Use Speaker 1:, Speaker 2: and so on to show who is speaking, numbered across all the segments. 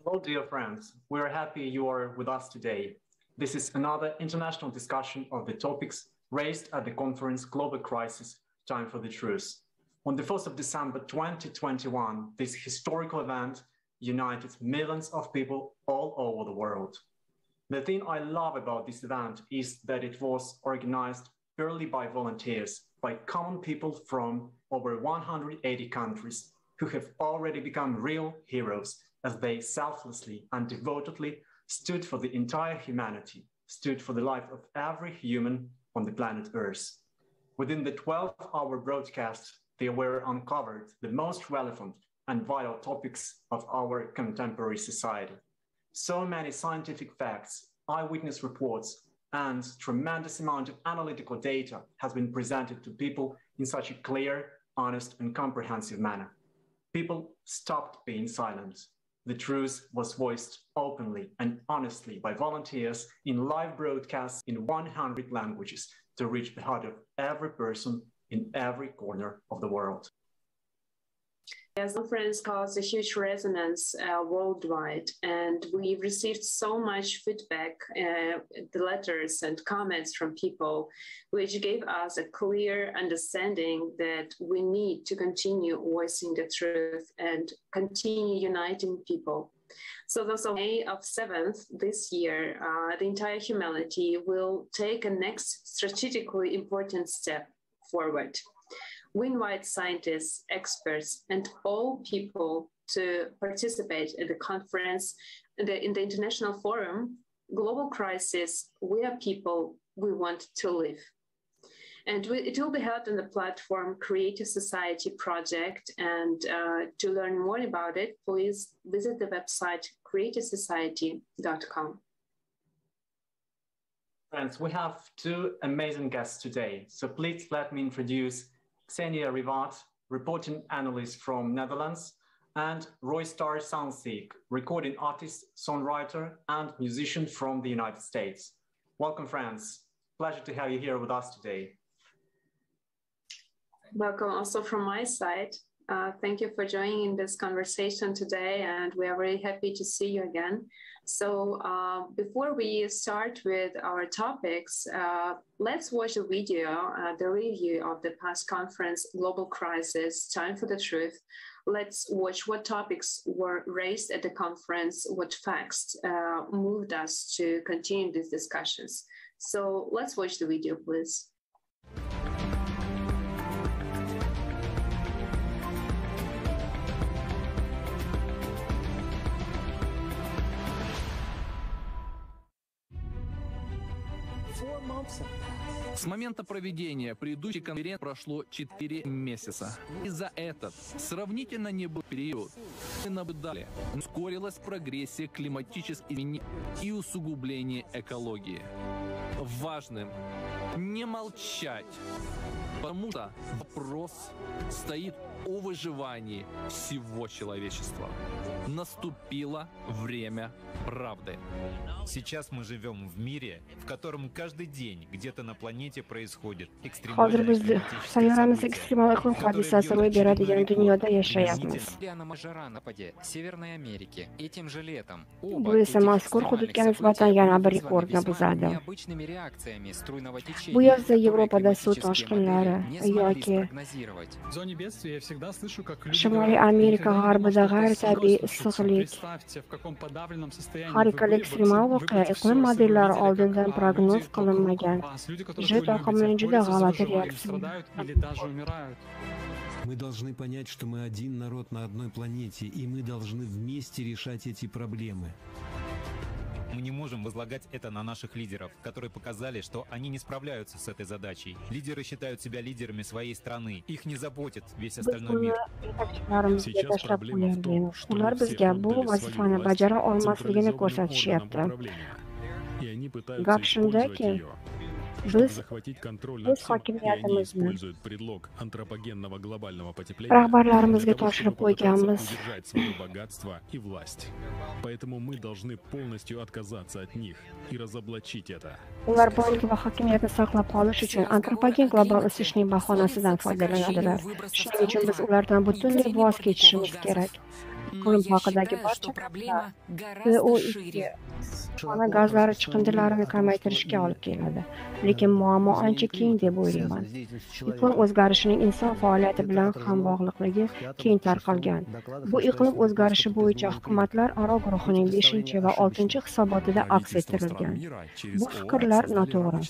Speaker 1: Hello, dear friends. We are happy you are with us today. This is another international discussion of the topics raised at the conference Global Crisis, Time for the Truth. On the 1st of December 2021, this historical event united millions of people all over the world. The thing I love about this event is that it was organized purely by volunteers, by common people from over 180 countries who have already become real heroes as they selflessly and devotedly stood for the entire humanity, stood for the life of every human on the planet Earth. Within the 12-hour broadcast, they were uncovered the most relevant and vital topics of our contemporary society. So many scientific facts, eyewitness reports, and tremendous amount of analytical data has been presented to people in such a clear, honest, and comprehensive manner. People stopped being silent. The truth was voiced openly and honestly by volunteers in live broadcasts in 100 languages to reach the heart of every person in every corner of the world.
Speaker 2: As the conference caused a huge resonance worldwide, and we received so much feedback, the letters and comments from people, which gave us a clear understanding that we need to continue voicing the truth and continue uniting people. So thus on May 7th this year, the entire humanity will take a next strategically important step forward. We invite scientists, experts, and all people to participate in the conference, in the international forum, Global Crisis, We Are People, We Want to Live. And it will be held on the platform Creative Society Project. And to learn more about it, please visit the website creativesociety.com.
Speaker 1: Friends, we have two amazing guests today. So please let me introduce Xenia Rivat, reporting analyst from Netherlands, and RойStar SаундСик, recording artist, songwriter, and musician from the United States. Welcome, friends. Pleasure to have you here with us today.
Speaker 2: Welcome also from my side. Thank you for joining in this conversation today, and we are very happy to see you again. So before we start with our topics, let's watch a video, the review of the past conference, Global Crisis, Time for the Truth. Let's watch what topics were raised at the conference, what facts moved us to continue these discussions. So let's watch the video, please.
Speaker 3: С момента проведения предыдущей конференции прошло 4 месяца. И за этот сравнительно небольшой период мы наблюдали, ускорилась прогрессия климатических изменений и усугубление экологии. Важным не молчать, потому что вопрос стоит о выживании всего человечества. Наступило время правды.
Speaker 4: Сейчас мы живем в мире, в котором каждый день где-то на планете происходит экстремальное
Speaker 5: Шимали Америка гарбыдагы таби сыгылык. Харикал экстремал воқеа иқлим модельләре алдындан прогноз кылынмаган. Жет акымын жүдә галаты реакция.
Speaker 6: Мы должны понять, что мы один народ на одной планете, и мы должны вместе решать эти проблемы.
Speaker 4: Мы не можем возлагать это на наших лидеров, которые показали, что они не справляются с этой задачей. Лидеры считают себя лидерами своей страны. Их не заботит весь остальной мир.
Speaker 5: Сейчас проблема в том, что все отдали свою власть и они пытаются использовать ее, чтобы захватить контроль над всем, и они используют предлог антропогенного глобального потепления для того, чтобы попытаться удержать свое богатство и власть. Поэтому мы должны полностью отказаться от них и разоблачить это. Ular boyligi va hokimiyatni saqlab qolish uchun antropogen global o'sishning bahonasidan foydalanadilar. Shuning uchun biz ulardan butunlay voz kechishimiz kerak. iqlim haqidagi barcha CO2 xona gazlari chiqindilarini kamaytirishga olib keladi. Lekin muammo ancha keng deb o'ylayman. Iqlim o'zgarishining inson faoliyati bilan ham bog'liqligi keng tarqalgan. Bu iqlim o'zgarishi bo'yicha hukumatlar aro guruhining 5 va 6 hisobotida aks ettirilgan. Bu fikrlar noto'g'ri.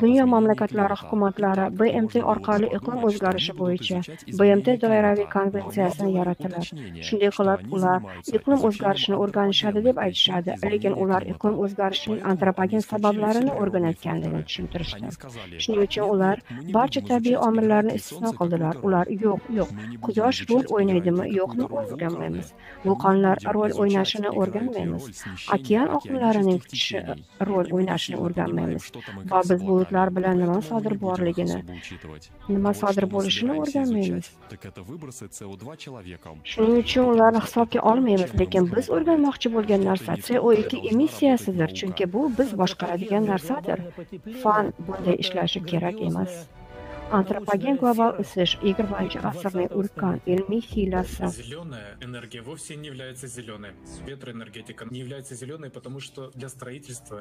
Speaker 5: Dunyo mamlakatlari hukumatlari BMT orqali iqlim o'zgarishi bo'yicha BMT doiraviy konvensiyasini yaratdilar. Shunday qilib, ular iqlim o'zgarishini o'rganishadi deb aytishadi, lekin ular iqlim o'zgarishining antropogen sabablarini o'rganayotganligini tushuntirishdi. Shuning uchun ular barcha tabiiy omillarni istisno qildilar. Ular yo'q, quyosh rol o'ynaydimi, yo'qmi o'rganmaymiz. Vulqonlar rol o'ynashini o'rganmaymiz. Okean oqimlarining kutishi rol o'ynashini o'rganmaymiz. Va biz bulutlar bilan nima sodir bo'lishini o'rganmaymiz. Shuning uchun ularni hisobga olmaymiz, lekin biz o'rganmoqchi bo'lgan narsa CO2 emissiyasidir, chunki bu biz boshqaradigan narsadir. Fan bunday ishlashi kerak emas. Антропоген глобал o'sish 20-asrning ulkan ilmiy hiylasi.
Speaker 7: Зеленая энергия вовсе не является зеленой. Ветроэнергетика не является зеленой, потому что для строительства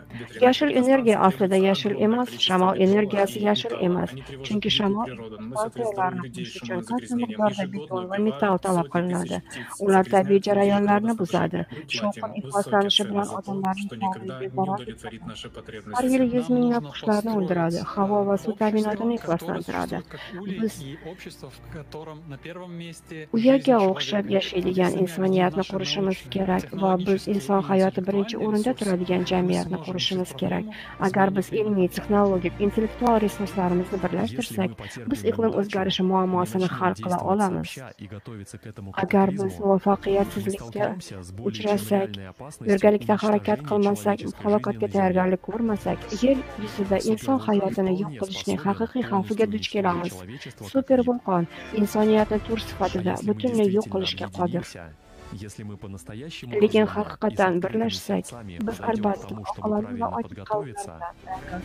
Speaker 5: Yashil energiya aslida yashil emas, shamol energiyasi yashil emas. Chunki shamol uchun katta miqdorda beton va metall talab qilinadi. Ular tabiiy jarayonlarni buzadi. Shovqin ifloslanishi bilan odamlarning har yili 100 minglab qushlarni o'ldiradi. Havo va suv ta'minotini ifloslantiradi. Biz uyaga o'xshab yashaydigan insoniyatni qurishimiz kerak va biz inson hayoti birinchi o'rinda turadigan jamiyatni qurishimiz kerak. Agar biz ilmiy, texnologik, intellektual resurslarimizni birlashtirsak, biz iqlim o'zgarishi muammosini hal qila olamiz. Agar biz muvaffaqiyatsizlikka uchrasak, birgalikda harakat qilmasak, halokatga tayyorgarlik ko'rmasak, yer yuzida inson hayotini yo'q qilishning haqiqiy xavfiga duch kelamiz. Super vulqon insoniyatni tur sifatida butunlay yo'q qilishga qodir. Lekin haqiqatan birlashsak, biz albatta oqilona va ochiq qavmlardan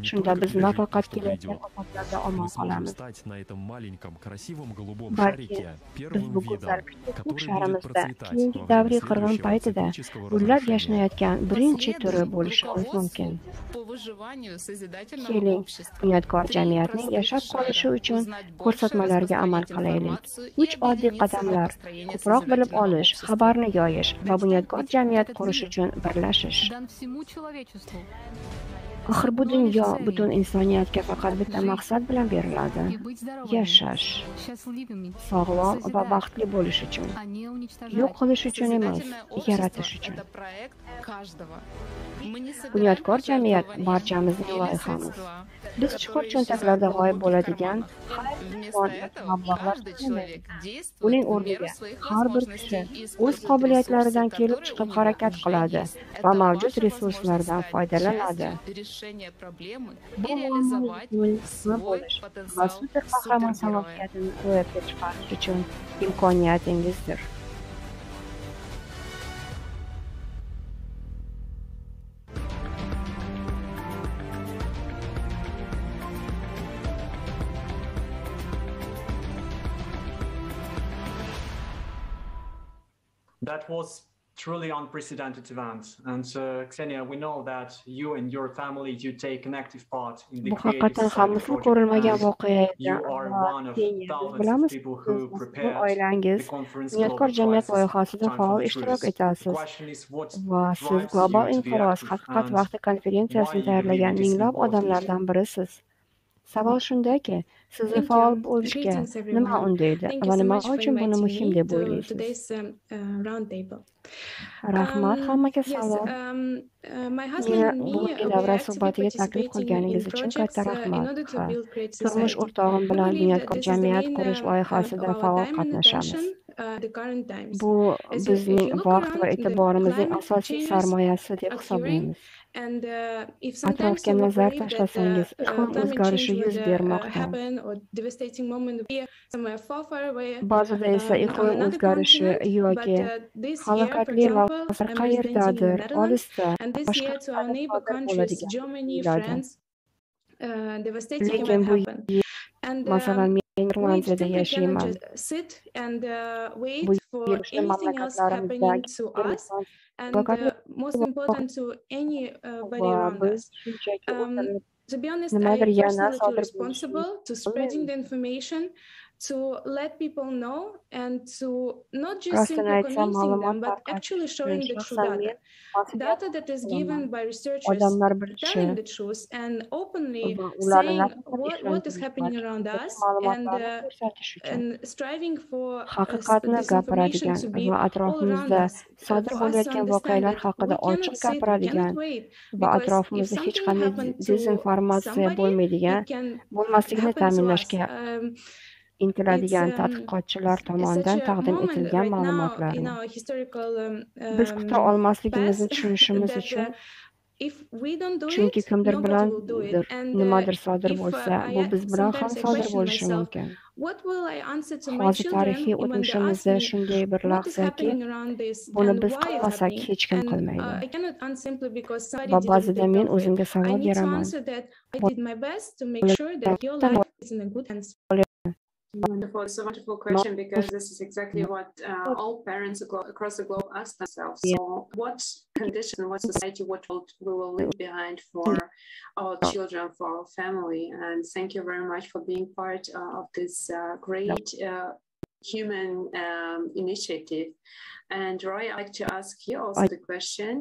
Speaker 5: shunda biz nafaqat kelayotgan ofatlarda omon qolamiz. Balki biz bu go'zal kichik sharimizda keyingi davriy qirg'in paytida gullab yashnayotgan birinchi turi bo'lishimiz mumkin. Keling, Bунёдкор jamiyatning yashab qolishi uchun ko'rsatmalarga amal qilaylik. 3 oddiy qadamlar: ko'proq bilib olish, xabarni yoyish va Bунёдкор jamiyat qurish uchun birlashish. Axir bu dunyo butun insoniyatga faqat bitta maqsad bilan beriladi: yashash, sog'lom va baxtli bo'lish uchun. Yo'q qilish uchun emas, yaratish uchun. Bунёдкор jamiyat barchamizning loyihamiz. Biz chuqur cho'ntaklarda g'oyib bo'ladigan mablag'lar uning o'rniga har bir kishi o'z qobiliyatlaridan kelib chiqib harakat qiladi va mavjud resurslardan foydalanadi. Bu va super qahramon salohiyatini ro'yobga chiqarish uchun imkoniyatingizdir.
Speaker 1: That was truly unprecedented event. And Ksenia, we know that you and your family, you take an active part in the creative side of the project. You are one of thousands of people who prepared the conference Global crisis. The question is, what drives you
Speaker 5: Global
Speaker 1: to be
Speaker 5: inqiroz, Ҳақиқат vaqti konferensiyasini tayyorlagan minglab odamlardan birisiz. Savol shundaki, sizni faol bo'lishga nima undaydi va nima uchun buni muhim deb o'ylaysiz? Rahmat hammaga savol. Bugungi davra suhbatiga taklif qilganingiz uchun katta rahmat. Turmush o'rtog'im bilan Bунёдкор jamiyat qurish loyihasida faol qatnashamiz. Bu bizning vaqt va e'tiborimizning asosiy sarmoyasi deb hisoblaymiz. Atrofga nazar tashlasangiz, iqlim o'zgarishi yuz bermoqda. Ba'zida esa iqlim o'zgarishi yoki halokatli lavhalar qayerdadir, olisda, boshqa bo'ladigan. Lekin bu masalan Irlandiyada yashayman. Bu yurishni mamlakatlarimizda nimadir yana sodir bo'lishi
Speaker 8: to let people know and to not just simply convincing them, but actually showing the true data that is given by researchers telling the truth and openly saying what is happening around us and striving for this information to be all around us.
Speaker 5: sodir bo'layotgan voqealar haqida ochiq gapiradigan va atrofimizda hech qanday dezinformatsiya bo'lmasligini ta'minlashga intiladigan tadqiqotchilar tomonidan taqdim etilgan ma'lumotlarni biz kuta olmasligimizni tushunishimiz uchun, chunki kimdir bilan nimadir sodir bo'lsa, bu biz bilan ham sodir bo'lishi mumkin. Hozir tarixiy o'tmishimizda shunday bir lahzaki, buni biz qilmasak hech kim qilmaydi. Va ba'zida men o'zimga savol beraman.
Speaker 2: Wonderful. It's a wonderful question because this is exactly what all parents across the globe ask themselves. So what condition, what society, what world we will leave behind for our children, for our family? And thank you very much for being part of this great human initiative. And Roy, I'd like to ask you also the question.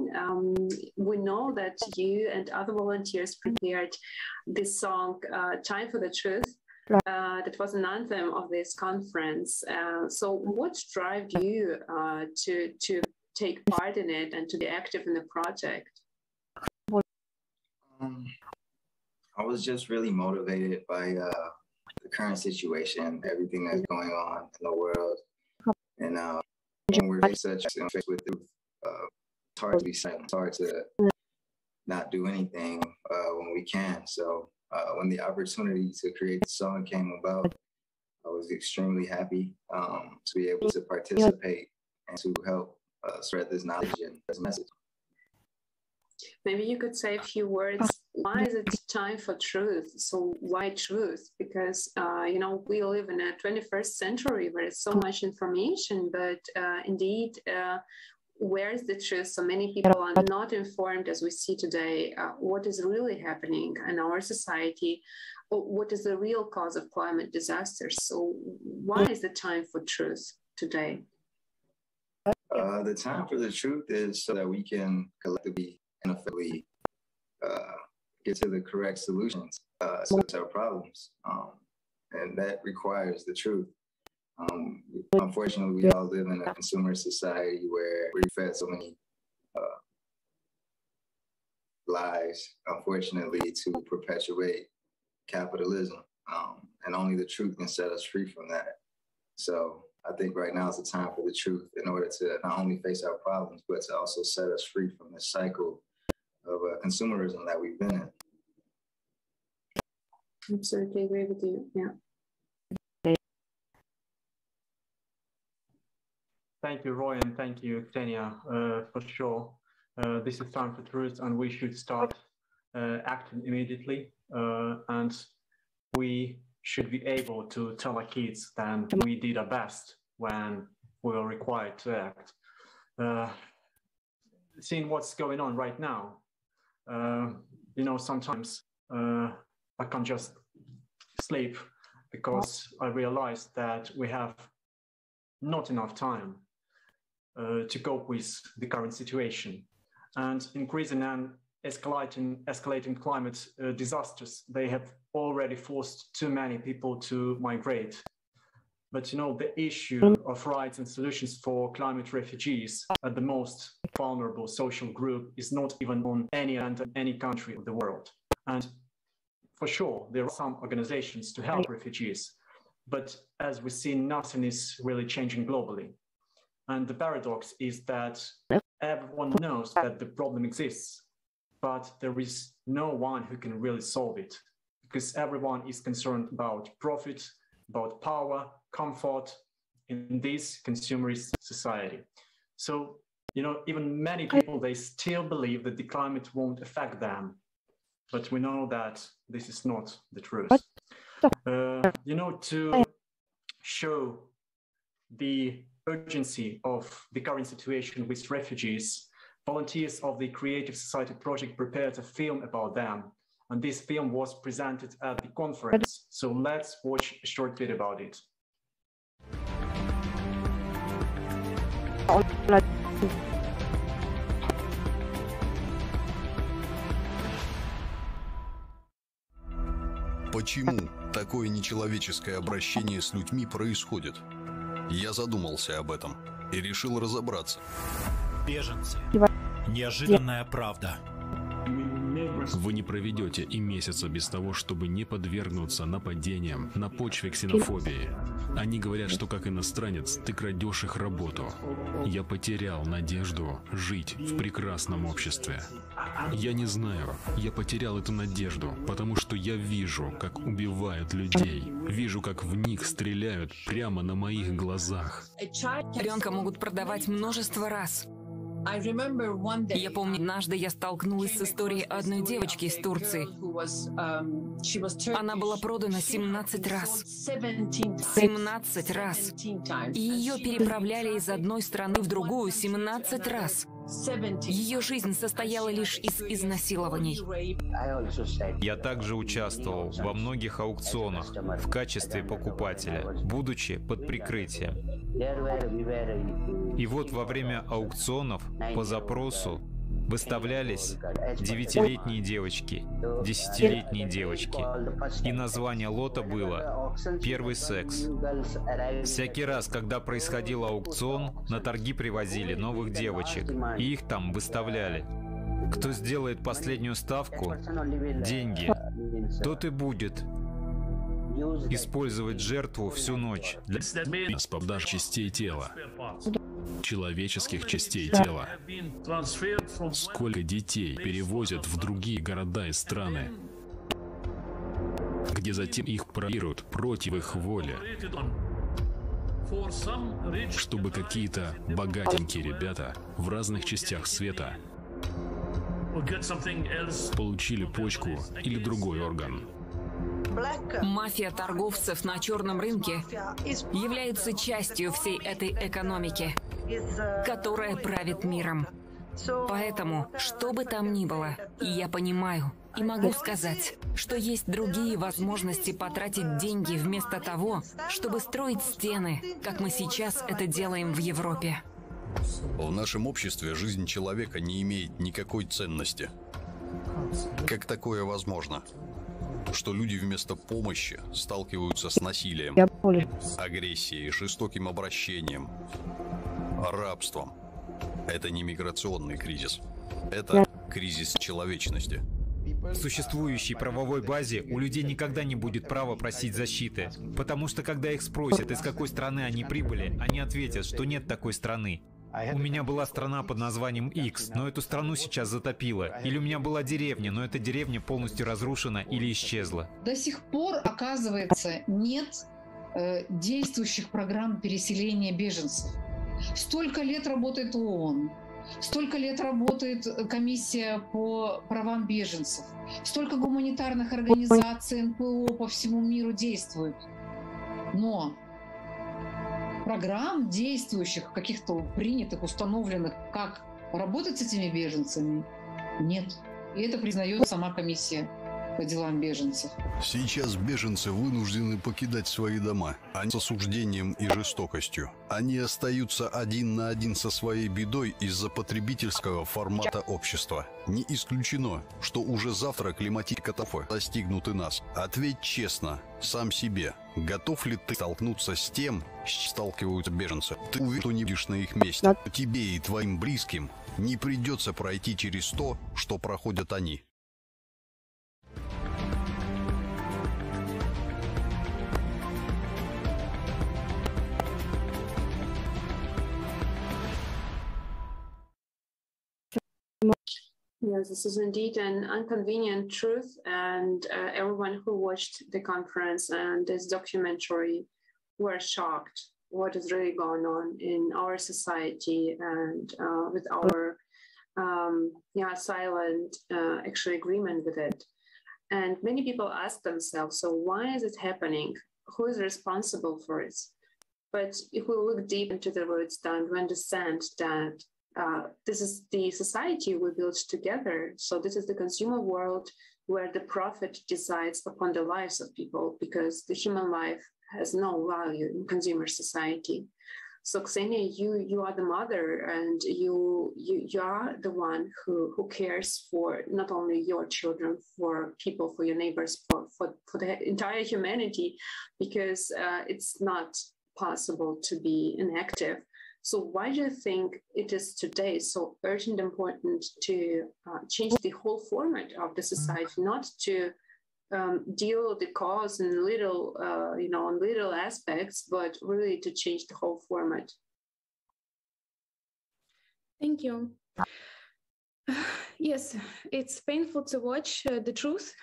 Speaker 2: We know that you and other volunteers prepared this song, Time for the Truth. That was an anthem of this conference. So what drove you to take part in it and to be active in the project?
Speaker 9: I was just really motivated by the current situation, everything that's going on in the world. And when we're faced with truth, it's hard to be silent, it's hard to not do anything when we can. So when the opportunity to create the song came about, I was extremely happy to be able to participate and to help spread this knowledge and this message.
Speaker 2: Maybe you could say a few words. Why is it time for truth? So why truth? Because, you know, we live in a 21st century where there's so much information, but indeed, where is the truth? So many people are not informed, as we see today, what is really happening in our society, what is the real cause of climate disasters. So why is the time for truth today?
Speaker 9: The time for the truth is so that we can collectively and effectively get to the correct solutions to our problems. And that requires the truth. Unfortunately, we all live in a consumer society where we're fed so many lies, unfortunately, to perpetuate capitalism. And only the truth can set us free from that. So I think right now is the time for the truth in order to not only face our problems, but to also set us free from this cycle of consumerism that we've been in.
Speaker 2: Absolutely agree with you. Yeah.
Speaker 1: Thank you, Roy, and thank you, Ksenia, for sure. This is time for truth, and we should start acting immediately. And we should be able to tell our kids that we did our best when we were required to act. Seeing what's going on right now, you know, sometimes I can't just sleep because I realize that we have not enough time to cope with the current situation. And increasing and escalating climate disasters, they have already forced too many people to migrate. But you know, the issue of rights and solutions for climate refugees at the most vulnerable social group is not even on any end of any country of the world. And for sure, there are some organizations to help refugees, but as we see, nothing is really changing globally. And the paradox is that everyone knows that the problem exists, but there is no one who can really solve it, because everyone is concerned about profit, about power, comfort in this consumerist society. So, you know, even many people, they still believe that the climate won't affect them, but we know that this is not the truth. You know, to show the urgency of the current situation with refugees, volunteers of the Creative Society project prepared a film about them, and this film was presented at the conference. So let's watch a short bit about it.
Speaker 10: Почему такое нечеловеческое обращение с людьми происходит? Я задумался об этом и решил разобраться.
Speaker 11: Беженцы. Неожиданная правда.
Speaker 6: Вы не проведете и месяца без того, чтобы не подвергнуться нападениям на почве ксенофобии. Они говорят, что как иностранец ты крадешь их работу. Я потерял надежду жить в прекрасном обществе. Я не знаю, я потерял эту надежду, потому что я вижу, как убивают людей. Вижу, как в них стреляют прямо на моих глазах.
Speaker 12: Ребенка могут продавать множество раз. Я помню, однажды я столкнулась с историей одной девочки из Турции. Она была продана 17 раз. 17 раз. И ее переправляли из одной страны в другую 17 раз. Ее жизнь состояла лишь из изнасилований.
Speaker 4: Я также участвовал во многих аукционах в качестве покупателя, будучи под прикрытием. И вот во время аукционов по запросу выставлялись 9-летние девочки, 10-летние девочки. И название лота было «Первый секс». Всякий раз, когда происходил аукцион, на торги привозили новых девочек, и их там выставляли. Кто сделает последнюю ставку, деньги, тот и будет использовать жертву всю ночь.
Speaker 6: С продаж частей тела, человеческих частей тела. Сколько детей перевозят в другие города и страны, где затем их проверяют против их воли, чтобы какие-то богатенькие ребята в разных частях света получили почку или другой орган.
Speaker 12: Мафия торговцев на черном рынке является частью всей этой экономики, которая правит миром. Поэтому, что бы там ни было, я понимаю и могу сказать, что есть другие возможности потратить деньги вместо того, чтобы строить стены, как мы сейчас это делаем в Европе.
Speaker 10: В нашем обществе жизнь человека не имеет никакой ценности. Как такое возможно? Что люди вместо помощи сталкиваются с насилием, агрессией, жестоким обращением, рабством. Это не миграционный кризис. Это кризис человечности.
Speaker 4: В существующей правовой базе у людей никогда не будет права просить защиты, потому что когда их спросят, из какой страны они прибыли, они ответят, что нет такой страны. У меня была страна под названием X, но эту страну сейчас затопило. Или у меня была деревня, но эта деревня полностью разрушена или исчезла.
Speaker 13: До сих пор, оказывается, нет действующих программ переселения беженцев. Столько лет работает ООН, столько лет работает комиссия по правам беженцев, столько гуманитарных организаций, НПО по всему миру действуют. Но программ действующих, каких-то принятых, установленных, как работать с этими беженцами, нет. И это признает сама комиссия по делам беженцев.
Speaker 10: Сейчас беженцы вынуждены покидать свои дома, с осуждением и жестокостью. Они остаются один на один со своей бедой из-за потребительского формата общества. Не исключено, что уже завтра климатические катастрофы достигнут и нас. Ответь честно, сам себе, готов ли ты столкнуться с тем, с чем сталкиваются беженцы? Ты уверен, что не будешь на их месте. Тебе и твоим близким не придется пройти через то, что проходят они.
Speaker 2: Yes, this is indeed an inconvenient truth, and everyone who watched the conference and this documentary were shocked what is really going on in our society and with our silent actually agreement with it. And many people ask themselves, so why is it happening? Who is responsible for it? But if we look deep into the words, then we understand that this is the society we built together. So this is the consumer world where the profit decides upon the lives of people, because the human life has no value in consumer society. So Ksenia, you are the mother, and you are the one who cares for not only your children, for people, for your neighbors, for the entire humanity, because it's not possible to be inactive. So why do you think it is today so urgent and important to change the whole format of the society, not to deal with the cause in little, on little aspects, but really to change the whole format?
Speaker 8: Thank you. Yes, it's painful to watch the truth,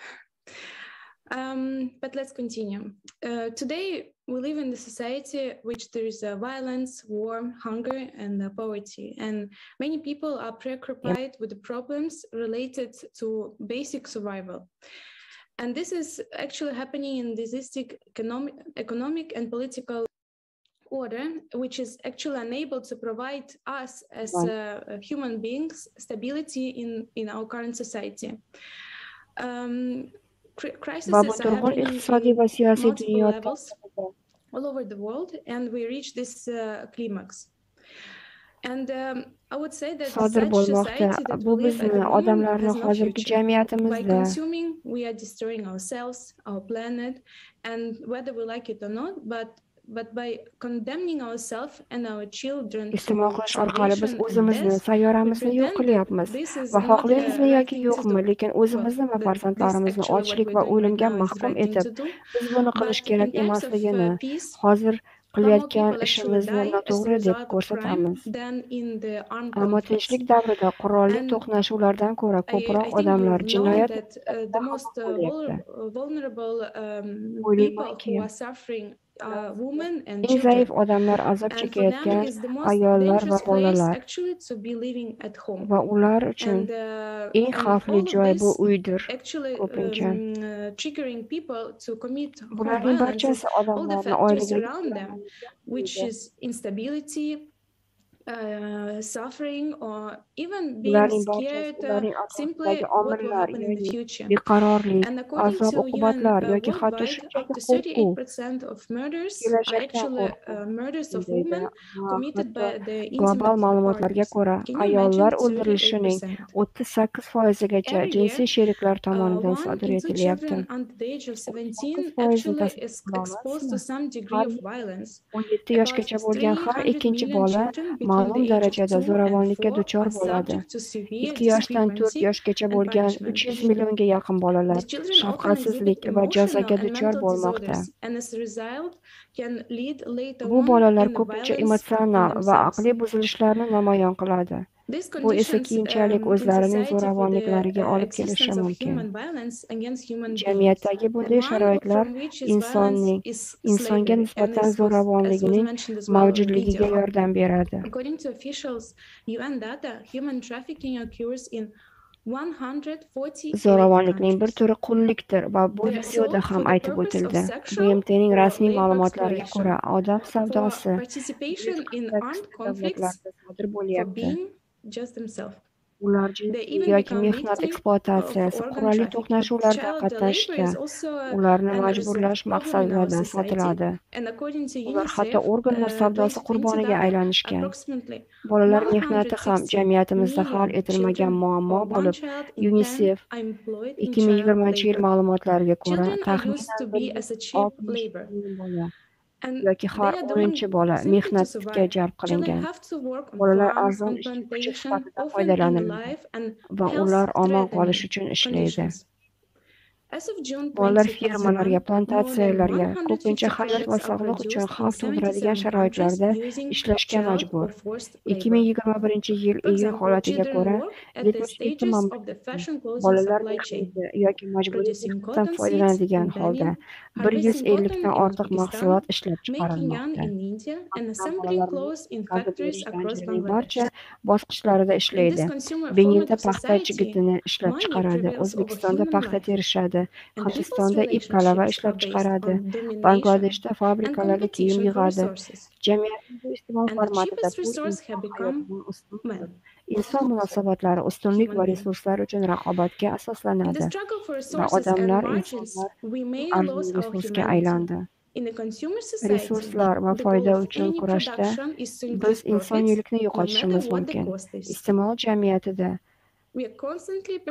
Speaker 8: but let's continue. Today, we live in a society which there is violence, war, hunger, and poverty, and many people are preoccupied with the problems related to basic survival. And this is actually happening in the existing economic and political order, which is actually unable to provide us as human beings stability in our current society. Crises are happening in multiple levels all over the world, and we reach this climax. And I would say that such society that we live at the moment has no future. By consuming, we are destroying ourselves, our planet, and whether we like it or not, but by condemning ourselves and our children
Speaker 5: iste'mol qilish orqali biz o'zimizni, sayyoramizni yo'q qilyapmiz va xohlaymizmi yoki yo'qmi, lekin o'zimizni va farzandlarimizni ochlik va o'limga mahkum etib, biz buni qilish kerak emasligini, hozir qilayotgan ishimizni noto'g'ri deb ko'rsatamiz. Ammo tinchlik davrida qurolli to'qnashuvlardan ko'ra ko'proq odamlar jinoyat eng zaif odamlar, azob chekayotgan ayollar va bolalar, va ular uchun eng xavfli joy bu uydir ko'pincha. Bularning barchasi odamlarni oyligiga
Speaker 8: suffering or even being scared simply what will happen in the future. And according to UN worldwide, up to 38% of murders are actually murders of women committed by the
Speaker 5: Global ma'lumotlarga ko'ra, ayollar o'ldirilishining 38%gacha jinsiy sheriklar tomonidan sodir etilyapti. 17 yoshgacha bo'lgan har ikkinchi bola ma'lum darajada zo'ravonlikka duchor bo'ladi. 2 yoshdan 4 yoshgacha bo'lgan 300 millionga yaqin bolalar shafqatsizlik va jazoga duchor bo'lmoqda. Bu bolalar ko'pincha emotsional va aqliy buzilishlarni namoyon qiladi. Bu esa keyinchalik o'zlarining zo'ravonliklariga olib kelishi mumkin. Jamiyatdagi bunday sharoitlar insonga nisbatan zo'ravonlikning mavjudligiga yordam beradi. Zo'ravonlikning bir turi qullikdir va bu videoda ham aytib o'tildi. BMTning rasmiy ma'lumotlariga ko'ra, odam savdosi sodir bo'lyapti. Ular jinsiy yoki mehnat ekspluatatsiyasi, qurolli to'qnashuvlarda qatnashishda, ularni majburlash maqsadida sotiladi. Ular hatto organlar savdosi qurboniga aylanishgan. Bolalar mehnati ham jamiyatimizda hal etilmagan muammo bo'lib, UNICEF 2020-yil ma'lumotlariga ko'ra, taxminan yoki har 10-chi bola mehnatga jalb qilingan. Bolalar arzon ish kuchi sifatida foydalaniladi va ular omon qolish uchun ishlaydi. Bolalar fermalarga, plantatsiyalarga, ko'pincha hayot va sog'liq uchun xavf tug'diradigan sharoitlarda ishlashga majbur. 2021-yil iyun holatiga ko'ra, 72 bolalar mehnati yoki majburiy mehnatdan foydalanadigan holda 150 dan ortiq mahsulot ishlab chiqarilmoqda. Barcha bosqichlarida ishlaydi. Beninda paxta chigitini ishlab chiqaradi, O'zbekistonda paxta terishadi, chiqaradi. Hindistonda ip kalava ishlab chiqaradi. Bangladeshda fabrikalarga kiyim yig'adi. Jamiyatning iste'mol formatida inson munosabatlari ustunlik va resurslar uchun raqobatga asoslanadi va odamlar insonlar arzon resursga aylandi. Resurslar va foyda uchun kurashda biz insoniylikni yo'qotishimiz mumkin. Iste'mol jamiyatida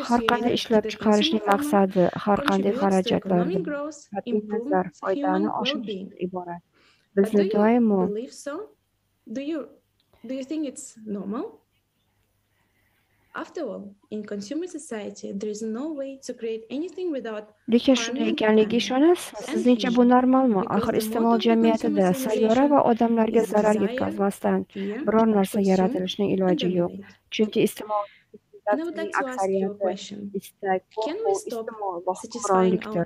Speaker 5: har qanday ishlab chiqarishning maqsadi har qanday xarajatlardan qat'iy nazar foydani oshirishdan iborat. Bizni doimo lekin shunday ekaniga ishonasizmi? Sizningcha bu normalmi? Axir iste'mol jamiyatida sayyora va odamlarga zarar yetkazmasdan biror narsa yaratilishining iloji yo'q. Chunki iste'mol aksariyati istak, qo'rquv, iste'mol va hukmronlikdir.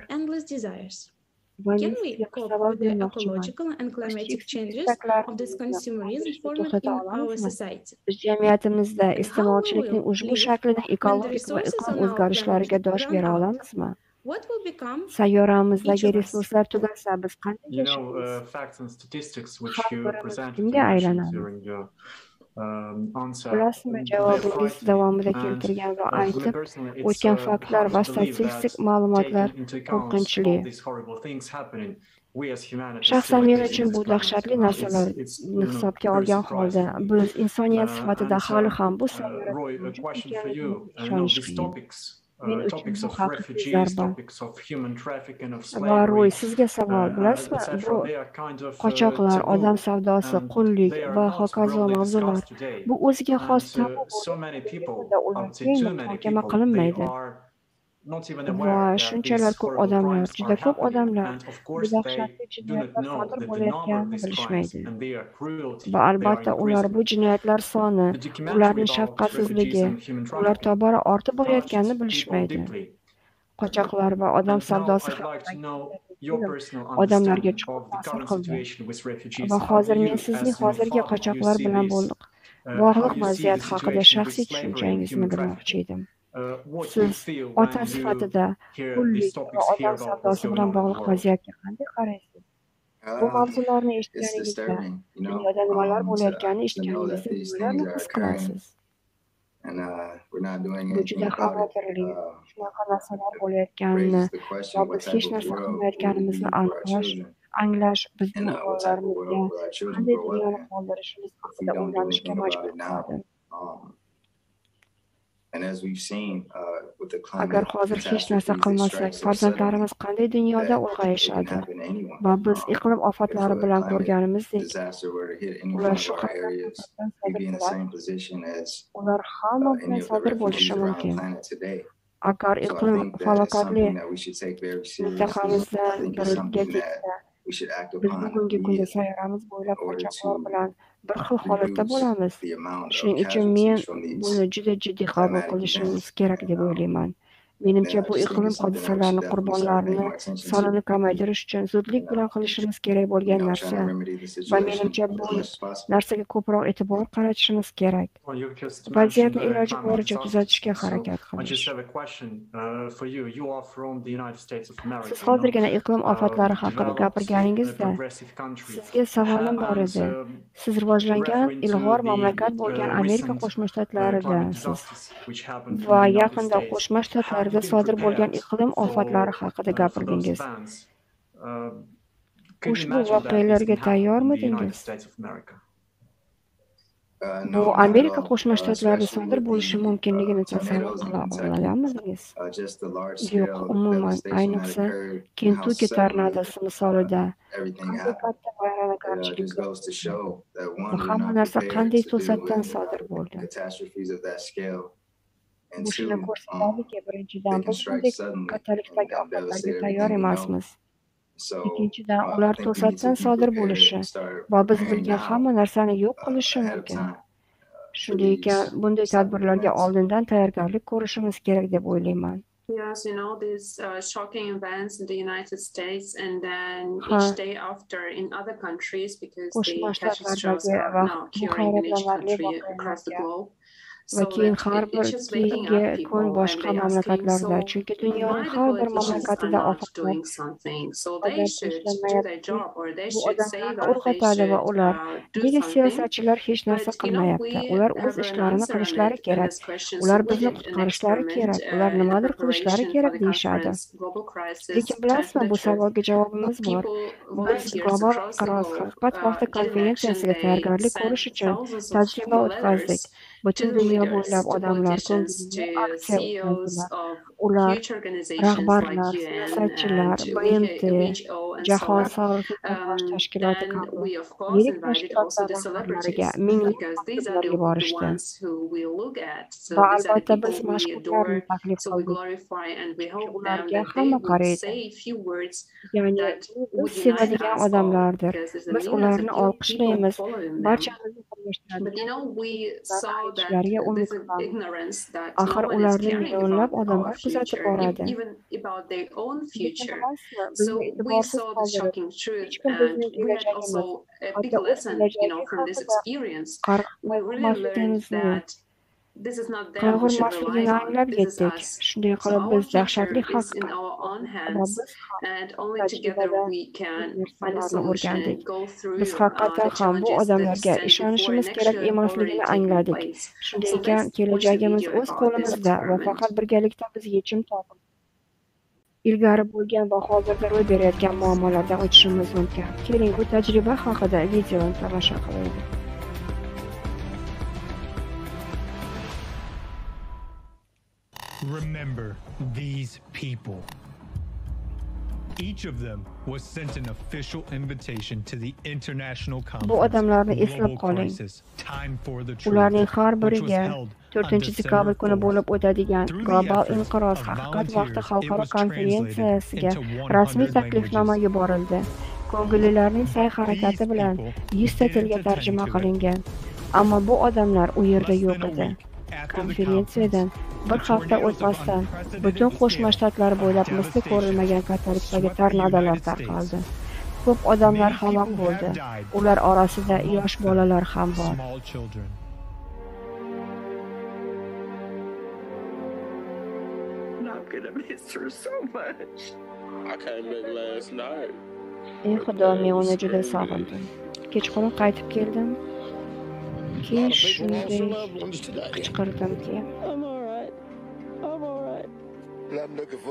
Speaker 8: Can we cope with the ecological and climatic changes of this consumerism format in our society?
Speaker 5: Biz jamiyatimizda iste'molchilikning ushbu shaklining ekologik va iqlim o'zgarishlariga dosh bera olamizmi? Sayyoramizdagi resurslar tugasa biz qanday yashaymiz? Kimga aylanamiz? Bilasizmi, javobingiz davomida keltirgan va aytib o'tgan faktlar va statistik ma'lumotlar qo'rqinchli. Shaxsan men uchun bu dahshatli narsalarni hisobga olgan holda biz insoniyat sifatida hali ham bu ishonish qiyin. Men uchun bu haqiqiy zarba. Va Roy, sizga savol, bilasizmi, bu qochoqlar, odam savdosi, qullik va hokazo mavzular bu o'ziga xos tabu muhokama qilinmaydi. Va shunchalar ko'p odamlar, juda ko'p odamlar bu dahshatli jinoyatlar sodir bo'layotganini bilishmaydi. Va albatta ular bu jinoyatlar soni, ularning shafqatsizligi, ular tobora ortib borayotganini bilishmaydi. Qochoqlar va odam savdosi odamlarga chuqur ta'sir qildi. Va hozir men sizning hozirgi qochoqlar bilan bog'liq vaziyat haqida shaxsiy tushunchangizni bilmoqchi edim. Siz ota sifatida qullik va odam savdosi bilan bog'liq vaziyatga qanday qaraysiz? Bu mavzularni eshitganingizda, dunyoda nimalar bo'layotganini eshitganingizda nimalarni his qilasiz? Bu juda xavotirli. Shunaqa narsalar bo'layotganini va biz hech narsa qilmayotganimizni aniqlash, anglash bizni o'g'illarimizga qanday dunyoni qoldirishimiz haqida o'ylanishga majbur qiladi. Agar hozir hech narsa qilmasak, farzandlarimiz qanday dunyoda ulg'ayishadi? Va biz iqlim ofatlari bilan ko'rganimizdek, ular shu ular hamma bilan sodir bo'lishi mumkin. Agar iqlim falokatli mintaqamizdan biriga ketsa, biz bugungi kunda sayyoramiz bo'ylab qochoqlar bilan bir xil holatda bo'lamiz. Shuning uchun men buni juda jiddiy qabul qilishimiz kerak deb o'ylayman. Menimcha bu iqlim hodisalarining qurbonlarini sonini kamaytirish uchun zudlik bilan qilishimiz kerak bo'lgan narsa va menimcha bu narsaga ko'proq e'tibor qaratishimiz kerak. Vaziyatni iloji boricha tuzatishga harakat qilish. Siz hozirgina iqlim ofatlari haqida gapirganingizda sizga savolim bor edi. Siz rivojlangan ilg'or mamlakat bo'lgan Amerika Qo'shma Shtatlaridasiz va yaqinda Qo'shma Shtatlar sodir bo'lgan iqlim ofatlari haqida gapirdingiz. Ushbu voqealarga tayyormidingiz? Bu Amerika Qo'shma Shtatlarida sodir bo'lishi mumkinligini tasavvur qila olganmidingiz? Yo'q, umuman, ayniqsa Kentuki tornadosi misolida qanday katta vayronagarchilik va hamma narsa qanday to'satdan sodir bo'ldi. Bu shuni ko'rsatadiki, birinchidan biz bunday kattalikdagi ofatlarga tayyor emasmiz. Ikkinchidan, ular to'satdan sodir bo'lishi va biz bilgan hamma narsani yo'q qilishi mumkin. Shunday ekan, bunday tadbirlarga oldindan tayyorgarlik ko'rishimiz kerak deb o'ylayman.
Speaker 2: Yes, these shocking events in the United States and then each day after in other countries because the catastrophes are now occurring in each country across the globe.
Speaker 5: va keyin har bir keyingi kun boshqa mamlakatlarda, chunki dunyoning har bir mamlakatida ofat bu odamlarni urg'atadi va ular nega siyosatchilar hech narsa qilmayapti? Ular o'z ishlarini qilishlari kerak, ular bizni qutqarishlari kerak, ular nimadir qilishlari kerak deyishadi. Lekin bilasizmi, bu savolga javobimiz bor. Biz Global inqiroz ҳақиқат vaqti konferensiyasiga tayyorgarlik ko'rish uchun tajriba o'tkazdik. Butun dunyo bo'ylab odamlar ko'ngilli aksiya o'tkazdilar. Ular rahbarlar, siyosatchilar, BMT, Jahon sog'liqni saqlash tashkiloti kabi yirik tashkilotlar rahbarlariga minglab maktublar yuborishdi. Va albatta biz mashhurlarni taklif qildik. Ularga hamma qaraydi. Ya'ni biz sevadigan odamlardir. Biz ularni olqishlaymiz. Barchamizni birlashtiradigan umid qilamiz. Axir ularni millionlab odamlar kuzatib boradi. Bizni e'tiborsiz qoldirib, hech kim bizning kelajagimiz, hatto o'z kelajagi qayg'urmasligimizni anglab yetdik. Shunday qilib biz dahshatli haqiqat va biz tajribadan o'rgandik. Biz haqiqatan ham bu odamlarga ishonishimiz kerak emasligini angladik. Shunday ekan, kelajagimiz o'z qo'limizda va faqat birgalikda biz yechim topib ilgari bo'lgan va hozirda ro'y berayotgan muammolardan o'tishimiz mumkin. Keling, bu tajriba haqida videoni tomosha qilaylik.
Speaker 14: Remember these people. Each of them was sent an official invitation to the international conference.
Speaker 5: Bu odamlarni eslab qoling. Ularning har biriga 4-dekabr kuni bo'lib o'tadigan Global inqiroz ҳақиқат vaqti xalqaro konferensiyasiga rasmiy taklifnoma yuborildi. Ko'ngillilarning sa'y-harakati bilan 100 ta tilga tarjima qilingan. Ammo bu odamlar u yerda yo'q edi. Konferensiyadan bir hafta o'tmasdan butun Qo'shma Shtatlar bo'ylab misli ko'rilmagan kattalikdagi tornadolar tarqaldi. Ko'p odamlar halok bo'ldi. Ular orasida yosh bolalar ham bor. Ey Xudo, men uni juda sog'indim. Kechqurun qaytib keldim. Keyin shunday qichqirdimki,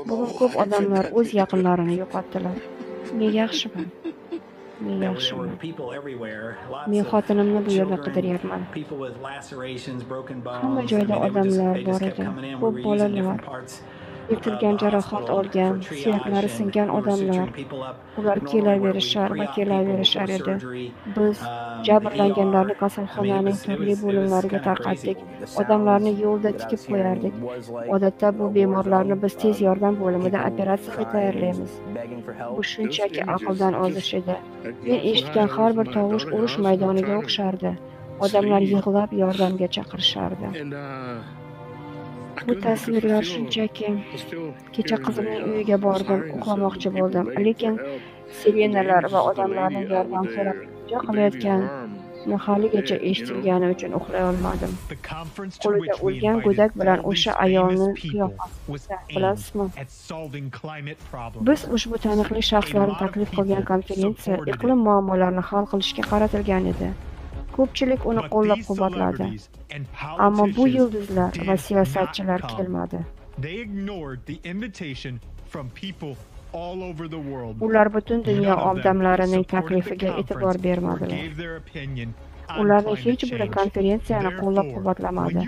Speaker 5: bugun ko'p odamlar o'z yaqinlarini yo'qotdilar. Men yaxshiman. Men xotinimni bu yerda qidiryapman. Hamma joyda odamlar bor edi. Ko'p bolalar, yetilgan jarohat olgan, suyaklari singan odamlar. Ular kelaverishar edi. Biz jabrlanganlarni kasalxonaning turli bo'limlariga tarqatdik. Odamlarni yo'lda tikib qo'yardik. Odatda bu bemorlarni biz tez yordam bo'limida operatsiyaga tayyorlaymiz. Bu shunchaki aqldan ozish edi. Men eshitgan har bir tovush urush maydoniga o'xshardi. Odamlar yig'lab yordamga chaqirishardi. Bu tasvirlar shunchaki kecha qizimning uyiga bordim, uxlamoqchi bo'ldim, lekin sirenalar va odamlarning yordam so'rab qilayotgani haligacha eshitilgani uchun uxlay olmadim. Qo'lida o'lgan go'dak bilan o'sha ayolni qiyofasida, bilasizmi? Biz ushbu taniqli shaxslarni taklif qilgan konferensiya iqlim muammolarini hal qilishga qaratilgan edi. Ko'pchilik uni qo'llab-quvvatladi. Ammo bu yulduzlar va siyosatchilar kelmadi. Ular butun dunyo odamlarining taklifiga e'tibor bermadilar. Ularning hech biri konferensiyani qo'llab-quvvatlamadi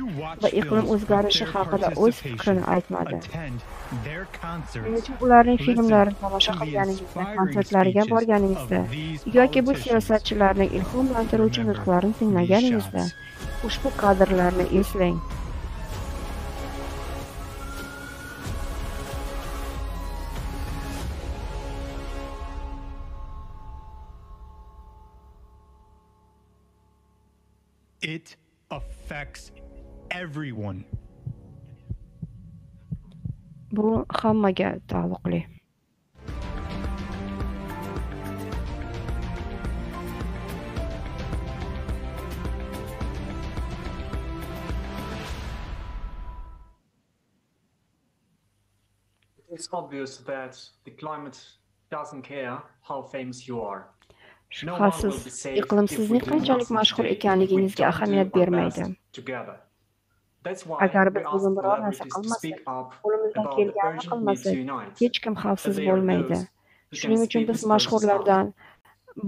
Speaker 5: va iqlim o'zgarishi haqida o'z fikrini aytmadi. Ularning filmlarini tomosha qilganingizda, konsertlariga borganingizda yoki bu siyosatchilarning ilhomlantiruvchi nutqlarini tinglaganingizda ushbu kadrlarni eslang.
Speaker 14: It affects everyone.
Speaker 5: Bu hammaga taalluqli.
Speaker 1: It's obvious that the climate doesn't care how famous you are.
Speaker 5: Shubhasiz, iqlimsizlik qanchalik mashhur ekanligingizga ahamiyat bermaydi. Agar biz bugun biror narsa qilmasak, qo'limizdan kelganini qilmasak, hech kim xavfsiz bo'lmaydi. Shuning uchun biz mashhurlardan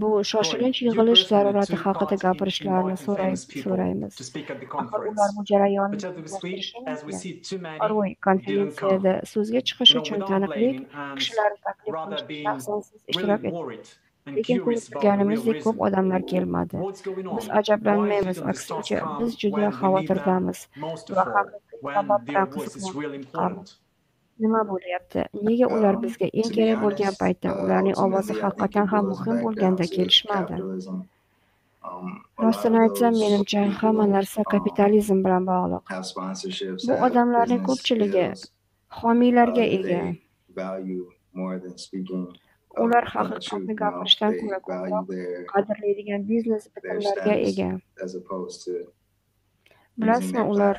Speaker 5: bu shoshilinch yig'ilish zarurati haqida gapirishlarini so'raymiz. Axir ular bu jarayonni Roy konferensiyada so'zga chiqish uchun taniqli kishilarni taklif qilishda shaxsan siz ishtirok etdingiz. Lekin ko'rib turganimizdek ko'p odamlar kelmadi. Biz ajablanmaymiz, aksincha biz juda xavotirdamiz va haqiqiy sabab bilan qiziqmoqdamiz. Nima bo'lyapti? Nega ular bizga eng kerak bo'lgan paytda ularning ovozi haqiqatan ham muhim bo'lganda kelishmadi? Rostini aytsam, menimcha hamma narsa kapitalizm bilan bog'liq. Bu odamlarning ko'pchiligi homiylarga ega. Ular haqiqatni gapirishdan ko'ra ko'proq qadrlaydigan biznes bitimlarga ega. Bilasizmi, ular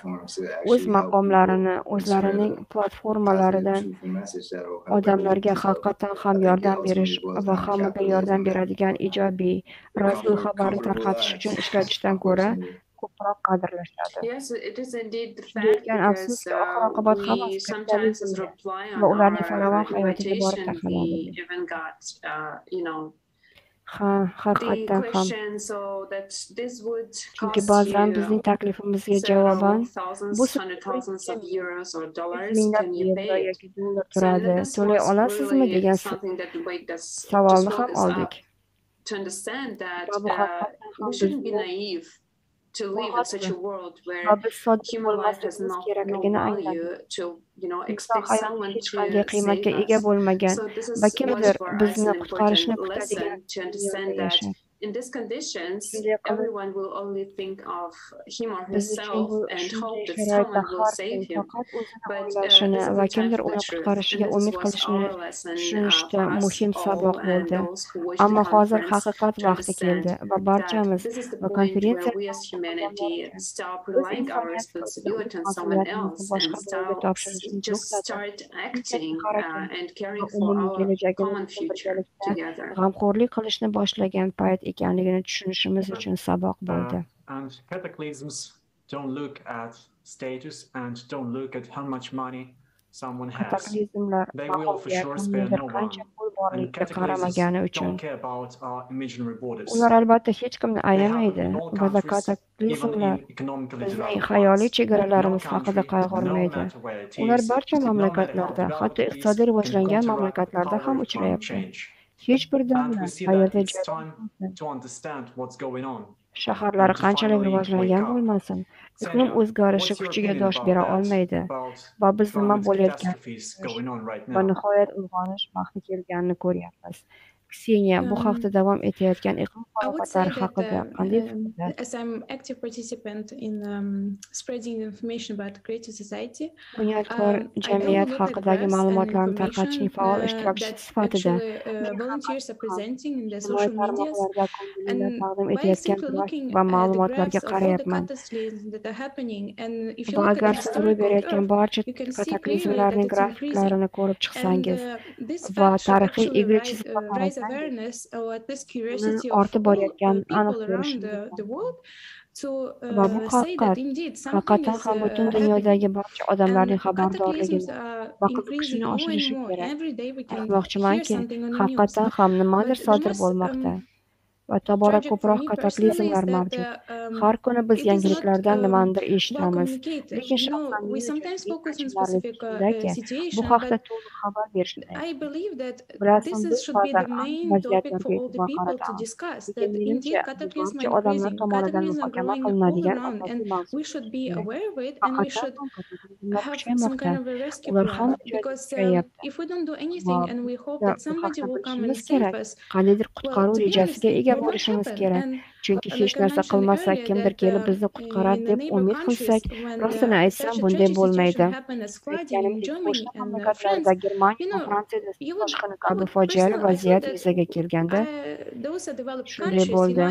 Speaker 5: o'z maqomlarini, o'zlarining platformalaridan odamlarga haqiqatan ham yordam berish va hammaga yordam beradigan ijobiy, rostgo'y xabarni tarqatish uchun ishlatishdan ko'ra ko'proq qadrlashadi. Lekin afsuski, oxir-oqibat hammasi kapitalizmga va ularning farovon hayotiga borib taqaladi. Ha, haqiqatan ham. Chunki ba'zan bizning taklifimizga javoban bu minglab yevro yoki dollar turadi, to'lay olasizmi degan savolni ham oldik. Va bu haqiqatan
Speaker 2: to live in such a world where human life has no value, to expect someone to save it. So this is what is for us an important lesson to understand that in these conditions, everyone will only think of him or herself and hope that someone will save him. But this is the time for the truth. And this was our lesson for us all and those who watched the conference to understand that this is the point where we as humanity stop relying our responsibility on someone else and just start acting and caring for our common future together.
Speaker 5: G'amxo'rlik qilishni boshlagan payt ekanligini tushunishimiz uchun saboq bo'ldi.
Speaker 1: And cataclysms don't look at status and don't look at how much money someone has. They will for sure spare no one. And cataclysms don't care about our imaginary borders.
Speaker 5: Ular albatta hech kimni ayamaydi va kataklizmlar bizning xayoliy chegaralarimiz haqida qayg'urmaydi. Ular barcha mamlakatlarda, hatto iqtisodiy rivojlangan mamlakatlarda ham uchrayapti. Hech bir davlat hayotda shaharlari qanchalik rivojlangan bo'lmasin, iqlim o'zgarishi kuchiga dosh bera olmaydi va biz nima bo'layotganini va nihoyat uyg'onish vaqti kelganini ko'ryapmiz. Kseniya, bu hafta davom etayotgan iqlim falokatlari haqida qanday fikrda?
Speaker 8: As I'm active participant in spreading information about creative society,
Speaker 5: Bunyodkor jamiyat haqidagi ma'lumotlarni tarqatishning faol ishtirokchisi sifatida
Speaker 8: volunteers are presenting in the social medias
Speaker 5: and taqdim etayotgan va ma'lumotlarga qarayapman. Va agar siz ro'y berayotgan barcha kataklizmlarning grafiklarini ko'rib chiqsangiz va tarixiy egri chizmalarni ortib borayotgan aniq ko'rishingiz va bu haqiqatan ham butun dunyodagi barcha odamlarning xabardorligini va qiziqishini oshirishi kerak. Aytmoqchimanki, haqiqatan ham nimadir sodir bo'lmoqda va tobora ko'proq kataklizmlar mavjud. Har kuni biz yangiliklardan nimanidir eshitamiz. Lekin bu haqda to'liq xabar berishdi. Bilasizmi, biz hozir vaziyatlarga e'tibor qaratamiz. Lekin menimcha, barcha odamlar tomonidan muhokama qilinadigan asosiy mavzu. Ular ham qandaydir qutqaruv rejasiga ega bo'lishimiz kerak. chunki hech narsa qilmasak kimdir kelib bizni qutqaradi deb umid qilsak, rostini aytsam bunday bo'lmaydi. Aytganimdek, qo'shni mamlakatlarda Germaniya, Fransiyada boshqani kabi fojiali vaziyat yuzaga kelganda shunday bo'ldi.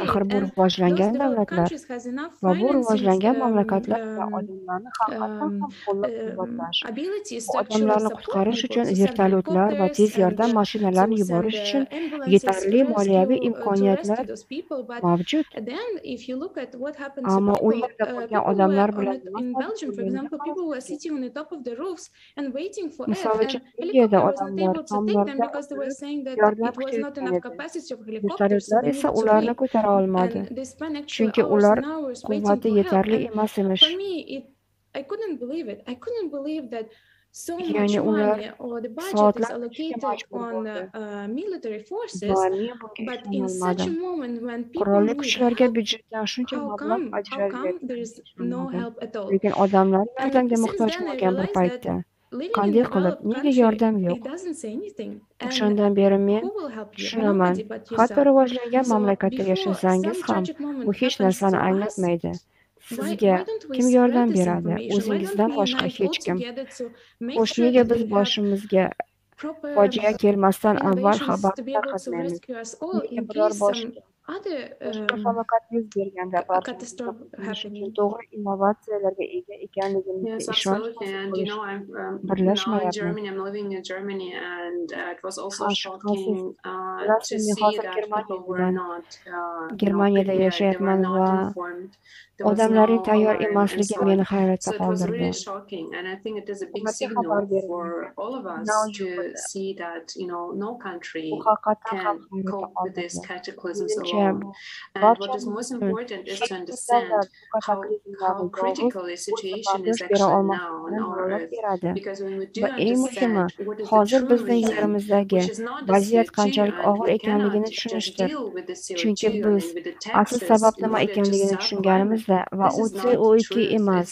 Speaker 5: Axir bu rivojlangan davlatlar va bu rivojlangan mamlakatlar odamlarni haqiqatan ham qo'llab-quvvatlash, odamlarni qutqarish uchun vertolyotlar va tez yordam mashinalarini yuborish uchun yetarli moliyaviy imkoniyatlar mavjud. Ammo u yerda bo'lgan odamlar bilan misol uchun Belgiyada odamlar tomlarda yordam vertolyotlar esa ularni ko'tara olmadi, chunki ular quvvati yetarli emas emish. Ya'ni ular soatlar qurolli kuchlarga byudjetdan shuncha mablag' ajratiladi, lekin odamlar yordamga muhtoj bo'lgan bir paytda qanday qilib, nega yordam yo'q? O'shandan beri men tushunaman, hatto rivojlangan mamlakatda yashasangiz ham bu hech narsani anglatmaydi. Sizga kim yordam beradi? O'zingizdan boshqa hech kim. Xo'sh, nega biz boshimizga fojia kelmasdan avval xabar tarqatmaymiz? Nega biror boshqa falokat yuz berganda to'g'ri innovatsiyalarga ega ekanligimizga ishonch birlashmayapmiz. Germaniyada yashayapman va odamlarning tayyor emasligi meni hayratda qoldirdi. Bu haqiqatan ham hayratda qoldirdi.
Speaker 2: And what is most important is to understand how critical the situation is actually now on our earth. Because when we do understand what is the true reason, which is not the CO2, and we cannot just deal with the CO2 and with the taxes in order to survive.
Speaker 5: Va u CO2 emas.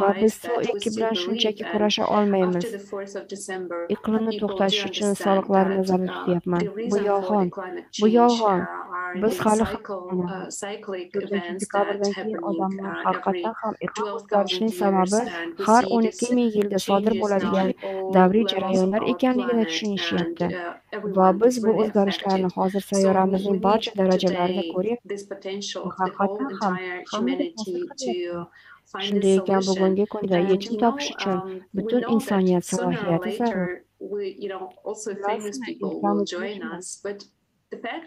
Speaker 2: Va biz CO2 bilan shunchaki kurasha olmaymiz.
Speaker 5: Iqlimni to'xtatish uchun soliqlarni nazarda tutyapman. Bu yolg'on. Bu yolg'on. Biz hali dekabrdan keyin odamlar haqiqatan ham iqlim o'zgarishining sababi har 12 ming yilda sodir bo'ladigan davriy jarayonlar ekanligini tushunishyapti. Va biz bu o'zgarishlarni hozir sayyoramizning barcha darajalarida ko'ryapmiz. Haqiqatan ham shunday ekan, bugungi kunda yechim topish uchun butun insoniyat salohiyati zarur.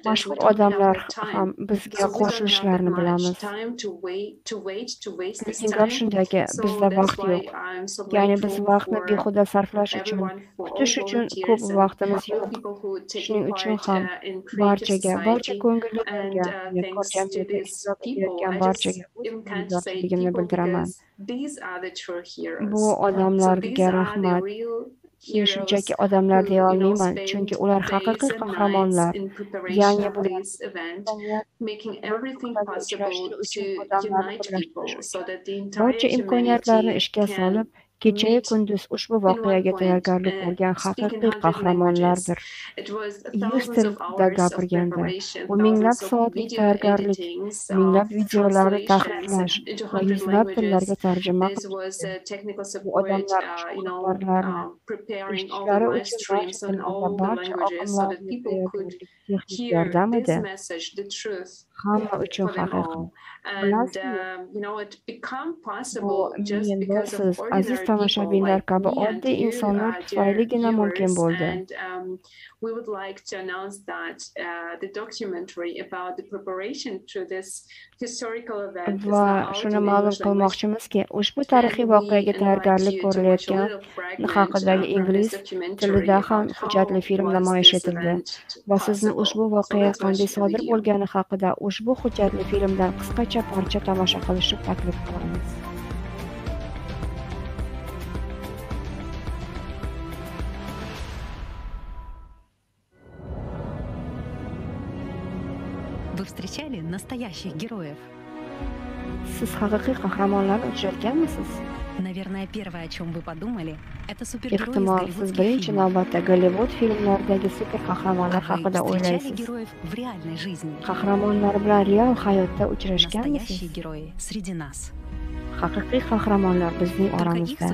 Speaker 5: Mashhur odamlar ham bizga qo'shilishlarini bilamiz. Lekin gap shundaki, bizda vaqt yo'q. Ya'ni biz vaqtni behuda sarflash uchun, kutish uchun ko'p vaqtimiz yo'q. Shuning uchun ham barcha ko'ngillilarga, yakkor jamiyatda ishtirok etayotgan barchaga minnatdorchiligimni bildiraman. Bu odamlarga rahmat. Men shunchaki odamlar deya olmayman, chunki ular haqiqiy qahramonlar. Ya'ni bular barcha imkoniyatlarni ishga solib, kecha-yu kunduz ushbu voqeaga tayyorgarlik ko'rgan haqiqiy qahramonlardir. 100 tilda gapirganda, bu minglab soatlik tayyorgarlik, minglab videolarni tahrirlash va yuzlab tillarga tarjima qilish. Bu odamlar ishlari uchun barcha oqimlarning texnik yordam edi. Hamma uchun haqiqat. Siz aziz tomoshabinlar kabi oddiy insonlar tufayligina mumkin bo'ldi.
Speaker 2: We would like to announce that the documentary about the preparation to this historical event is
Speaker 5: va shuni ma'lum qilmoqchimizki, ushbu tarixiy voqeaga tayyorgarlik ko'rilayotgan haqidagi ingliz tilida ham hujjatli film namoyish etildi va sizni ushbu voqea qanday sodir bo'lgani haqida ushbu hujjatli filmdan qisqacha parcha tomosha qilishni taklif qilamiz.
Speaker 15: Вы встречали настоящих героев?
Speaker 5: Siz haqiqiy qahramonlarni uchratganmisiz? Ehtimol siz birinchi navbatda Gollivud filmlaridagi super qahramonlar haqida o'ylaysiz. Qahramonlar bilan real hayotda uchrashganmisiz? Haqiqiy qahramonlar bizning oramizda.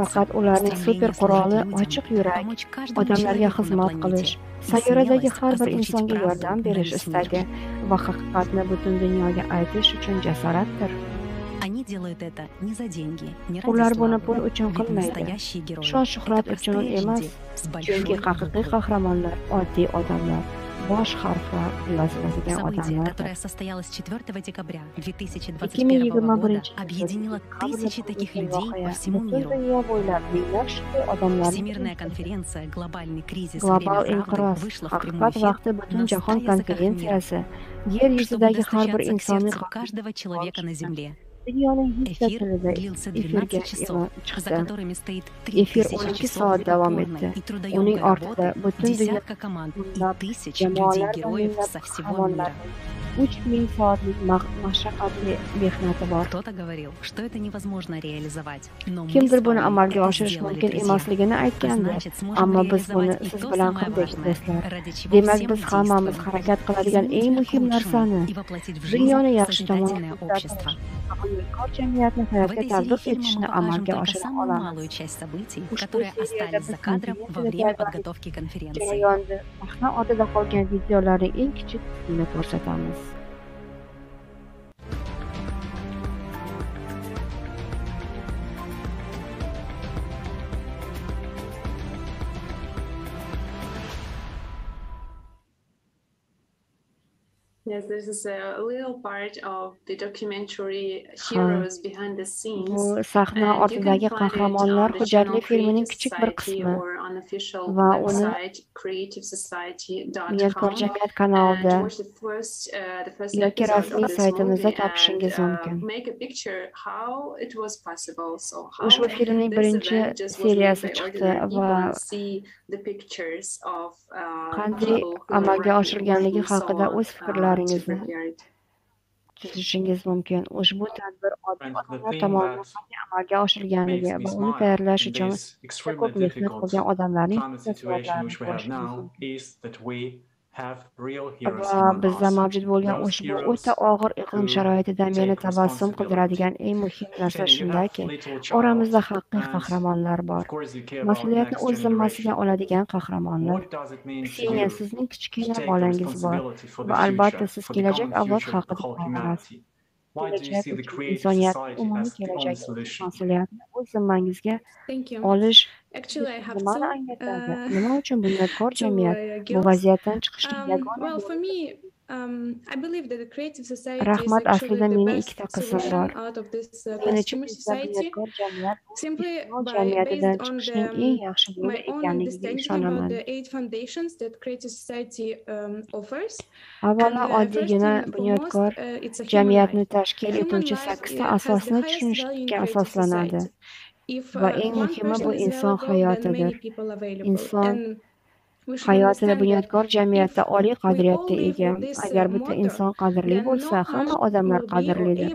Speaker 5: Faqat ularning super quroli ochiq yurak, odamlarga xizmat qilish, sayyoradagi har bir insonga yordam berish istagi va haqiqatni butun dunyoga aytish uchun jasoratdir. Ular buni pul uchun qilmaydi, shon-shuhrat uchun emas, chunki haqiqiy qahramonlar oddiy odamlar. Bosh harfi yoziladigan odamlar. 2021
Speaker 12: объединила тысячи таких людей по всему миру. Всемирная конференция «Глобальный кризис.
Speaker 5: Global инқироз, ҳақиқат вақти butun jahon konferensiyasi yer yuzidagi har bir insonning
Speaker 12: каждого человека на земле.
Speaker 5: Эфир
Speaker 12: длился 12 часов, за которыми стоит
Speaker 5: 12 soat davom etdi. Uning ortida butun
Speaker 12: десятка команд и тысячи людей-героев со всего мира.
Speaker 5: 3000 soatlik mashaqqatli mehnati bor.
Speaker 12: Кто-то говорил, что это невозможно реализовать.
Speaker 5: Kimdir buni amalga oshirish mumkin emasligini aytgandi, ammo biz buni siz bilan qildik, do'stlar. Demak, biz hammamiz harakat qiladigan eng muhim narsani, dunyoni yaxshi tomonga ҳақиқат jamiyatni hayotga tatbiq etishni amalga oshira olamiz. Jarayonda sahna oldida qolgan videolarning eng kichik qismini ko'rsatamiz.
Speaker 2: Yes, this is a little part of the documentary Heroes Behind the Scenes.
Speaker 5: Bu sahna ortidagi qahramonlar hujjatli filmining kichik bir qismi va uni Bунёдкор jamiyat kanalida yoki rasmiy saytimizda topishingiz mumkin. Ushbu filmning birinchi seriyasi chiqdi va qanday amalga oshirilganligi haqida o'z fikrlaringizni tuzishingiz mumkin. Ushbu tadbir oddiy odamlar tomonidan qanday amalga oshirilganligi va uni tayyorlash uchun ko'p mehnat qilgan odamlarning tafsilotlarini ko'rishingiz mumkin. Va bizda mavjud bo'lgan ushbu o'ta og'ir iqlim sharoitida meni tabassum qildiradigan eng muhim narsa shundaki, oramizda haqiqiy qahramonlar bor. Mas'uliyatni o'z zimmasiga oladigan qahramonlar. Kseniya, sizning kichkina bolangiz bor va albatta siz kelajak avlod haqida qayg'urasiz. Kelajak uchun insoniyatning umumiy kelajagi mas'uliyatni o'z zimmangizga olish nimani anglatadi? Nima uchun Bунёдкор jamiyat bu vaziyatdan chiqishning yagona rahmat, aslida mening ikkita qizim bor. Men uchun Bунёдкор jamiyatidan chiqishning eng yaxshi yo'li ekanligiga ishonaman. Avvalo, oddiygina Bунёдкор jamiyatni tashkil etuvchi 8 ta asosni tushunishga asoslanadi. Va eng muhimi bu inson hayotidir. Inson hayotida Bунёдкор jamiyatda oliy qadriyatga ega. Agar bitta inson qadrli bo'lsa, hamma odamlar qadrlidir.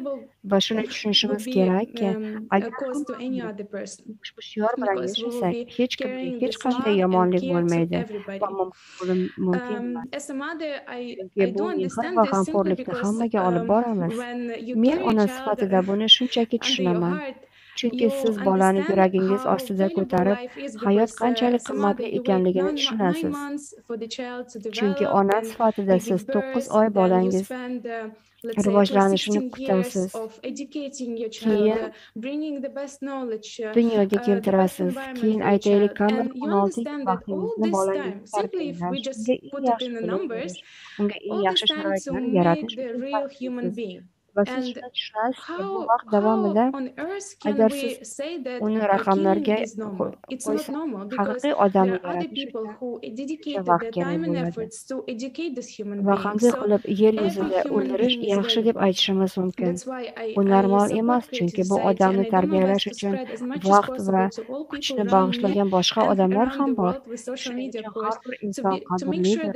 Speaker 5: Va shuni tushunishimiz kerakki, agar ushbu shior bilan yashasak, hech kimga hech qanday yomonlik bo'lmaydi va mumkin emas. Bu mehr va g'amxo'rlikni hammaga olib boramiz. Men ona sifatida buni shunchaki tushunaman. Chunki siz bolani yuragingiz ostida ko'tarib, hayot qanchalik qimmatli ekanligini tushunasiz. Chunki ona sifatida siz 9 oy bolangiz rivojlanishini kutasiz. Keyin dunyoga keltirasiz. Keyin aytaylik, kamida 16 vaqtingizni bolangizga sarflash, unga eng yaxshi sharoitlarni yaratish uchun va siz shuni tushunasizki, bu vaqt davomida agar siz uni raqamlarga qo'ysangiz, haqiqiy odamni yaratish uchun vaqt kerak bo'ladi. Va qanday qilib yer yuzida o'ldirish yaxshi deb aytishimiz mumkin. Bu normal emas, chunki bu odamni tarbiyalash uchun vaqt va kuchni bag'ishlagan boshqa odamlar ham bor. Shuning uchun har bir inson qadrlidir.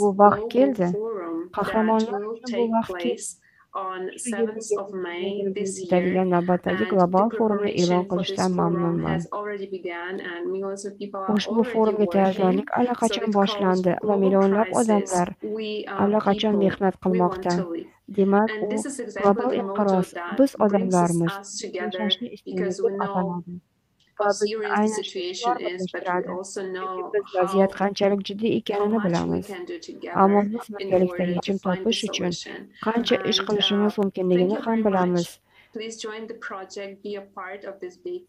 Speaker 5: bu vaqt keldi. Qahramonlar bu vaqtga o'tadigan navbatdagi global forumni e'lon qilishdan mamnunman. Ushbu forumga tayyorgarlik allaqachon boshlandi va millionlab odamlar allaqachon mehnat qilmoqda. Demak, u global inqiroz, biz odamlarmiz yashashni istaymiz deb ataladi. Va biz aynan vaziyat qanchalik jiddiy ekanini bilamiz. Ammo biz birgalikda yechim topish uchun qancha ish qilishimiz mumkinligini ham bilamiz.
Speaker 2: Please join the project, be a part of this big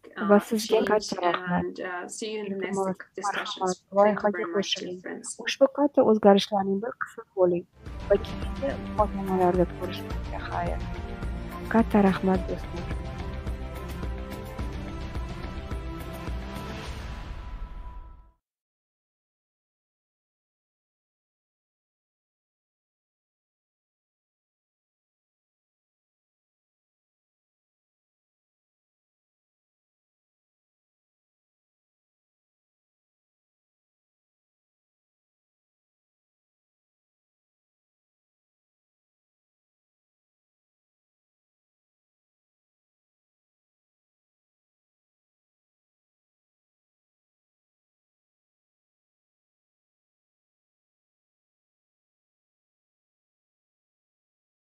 Speaker 5: change,
Speaker 2: and see you in the next discussions. Thank you very much, dear friends.
Speaker 5: Ushbu katta o'zgarishlarning bir qismi bo'ling va keyingi muhokamalarda ko'rishguncha xayr. Katta rahmat do'stlar.